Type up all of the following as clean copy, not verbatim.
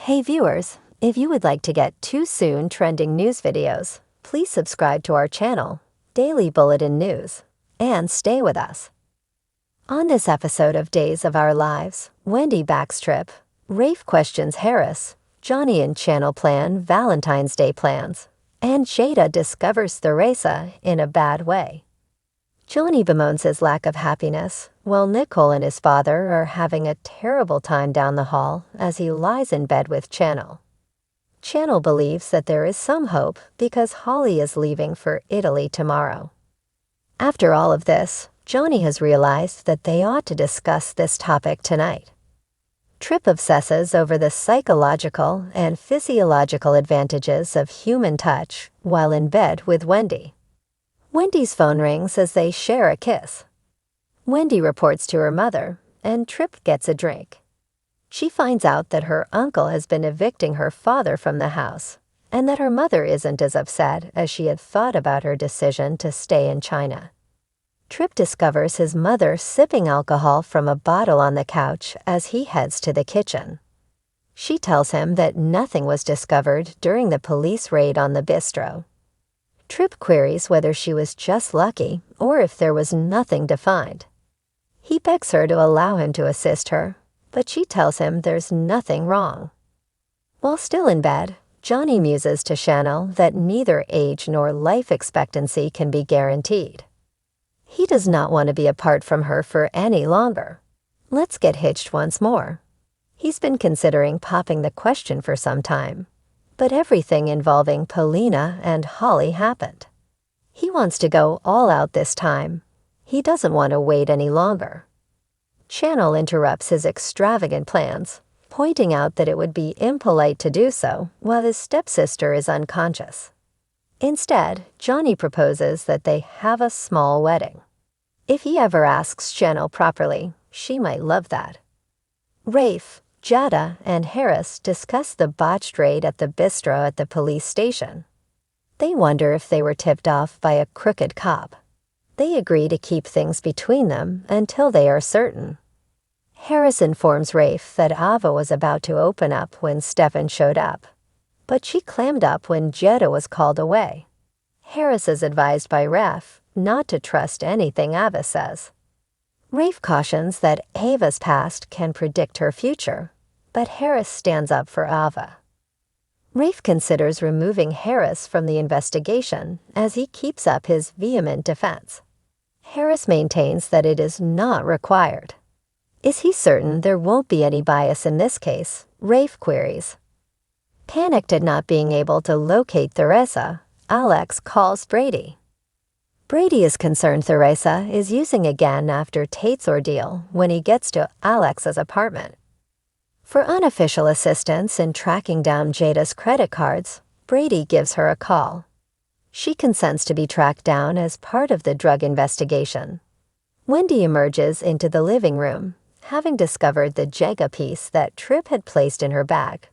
Hey viewers, if you would like to get too soon trending news videos, please subscribe to our channel, Daily Bulletin News, and stay with us. On this episode of Days of Our Lives, Wendy backs Trip, Rafe questions Harris, Johnny and Channel plan Valentine's Day plans, and Jada discovers Theresa in a bad way. Johnny bemoans his lack of happiness, while Nicole and his father are having a terrible time down the hall as he lies in bed with Channel. Channel believes that there is some hope because Holly is leaving for Italy tomorrow. After all of this, Johnny has realized that they ought to discuss this topic tonight. Trip obsesses over the psychological and physiological advantages of human touch while in bed with Wendy. Wendy's phone rings as they share a kiss. Wendy reports to her mother, and Trip gets a drink. She finds out that her uncle has been evicting her father from the house, and that her mother isn't as upset as she had thought about her decision to stay in China. Trip discovers his mother sipping alcohol from a bottle on the couch as he heads to the kitchen. She tells him that nothing was discovered during the police raid on the bistro. Trip queries whether she was just lucky or if there was nothing to find. He begs her to allow him to assist her, but she tells him there's nothing wrong. While still in bed, Johnny muses to Chanel that neither age nor life expectancy can be guaranteed. He does not want to be apart from her for any longer. Let's get hitched once more. He's been considering popping the question for some time, but everything involving Polina and Holly happened. He wants to go all out this time. He doesn't want to wait any longer. Channel interrupts his extravagant plans, pointing out that it would be impolite to do so while his stepsister is unconscious. Instead, Johnny proposes that they have a small wedding. If he ever asks Channel properly, she might love that. Rafe, Jada, and Harris discuss the botched raid at the bistro at the police station. They wonder if they were tipped off by a crooked cop. They agree to keep things between them until they are certain. Harris informs Rafe that Ava was about to open up when Stefan showed up, but she clammed up when Jada was called away. Harris is advised by Rafe not to trust anything Ava says. Rafe cautions that Ava's past can predict her future, but Harris stands up for Ava. Rafe considers removing Harris from the investigation as he keeps up his vehement defense. Harris maintains that it is not required. Is he certain there won't be any bias in this case? Rafe queries. Panicked at not being able to locate Theresa, Alex calls Brady. Brady is concerned Theresa is using again after Tate's ordeal when he gets to Alex's apartment. For unofficial assistance in tracking down Jada's credit cards, Brady gives her a call. She consents to be tracked down as part of the drug investigation. Wendy emerges into the living room, having discovered the Jenga piece that Trip had placed in her bag.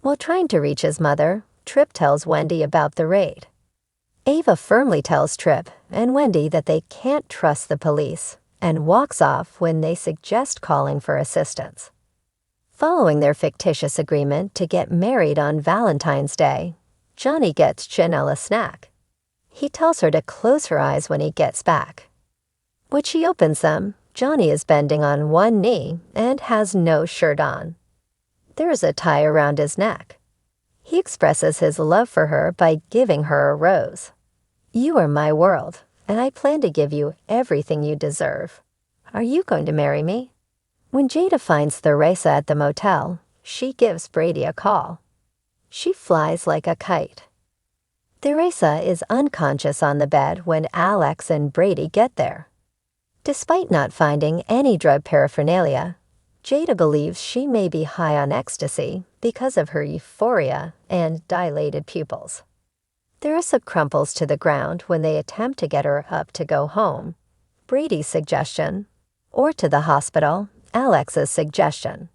While trying to reach his mother, Trip tells Wendy about the raid. Ava firmly tells Trip and Wendy that they can't trust the police and walks off when they suggest calling for assistance. Following their fictitious agreement to get married on Valentine's Day, Johnny gets Chanel a snack. He tells her to close her eyes when he gets back. When she opens them, Johnny is bending on one knee and has no shirt on. There is a tie around his neck. He expresses his love for her by giving her a rose. You are my world, and I plan to give you everything you deserve. Are you going to marry me? When Jada finds Theresa at the motel, she gives Brady a call. She flies like a kite. Theresa is unconscious on the bed when Alex and Brady get there. Despite not finding any drug paraphernalia, Jada believes she may be high on ecstasy because of her euphoria and dilated pupils. Theresa crumples to the ground when they attempt to get her up to go home, Brady's suggestion, or to the hospital, Alex's suggestion.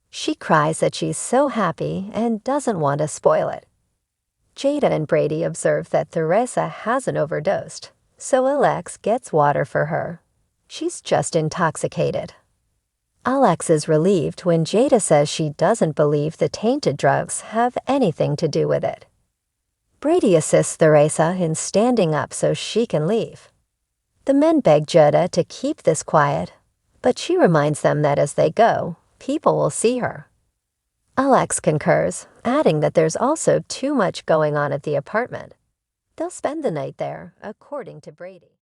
She cries that she's so happy and doesn't want to spoil it. Jada and Brady observe that Theresa hasn't overdosed, so Alex gets water for her. She's just intoxicated. Alex is relieved when Jada says she doesn't believe the tainted drugs have anything to do with it. Brady assists Theresa in standing up so she can leave. The men beg Jada to keep this quiet, but she reminds them that as they go, people will see her. Alex concurs, adding that there's also too much going on at the apartment. They'll spend the night there, according to Brady.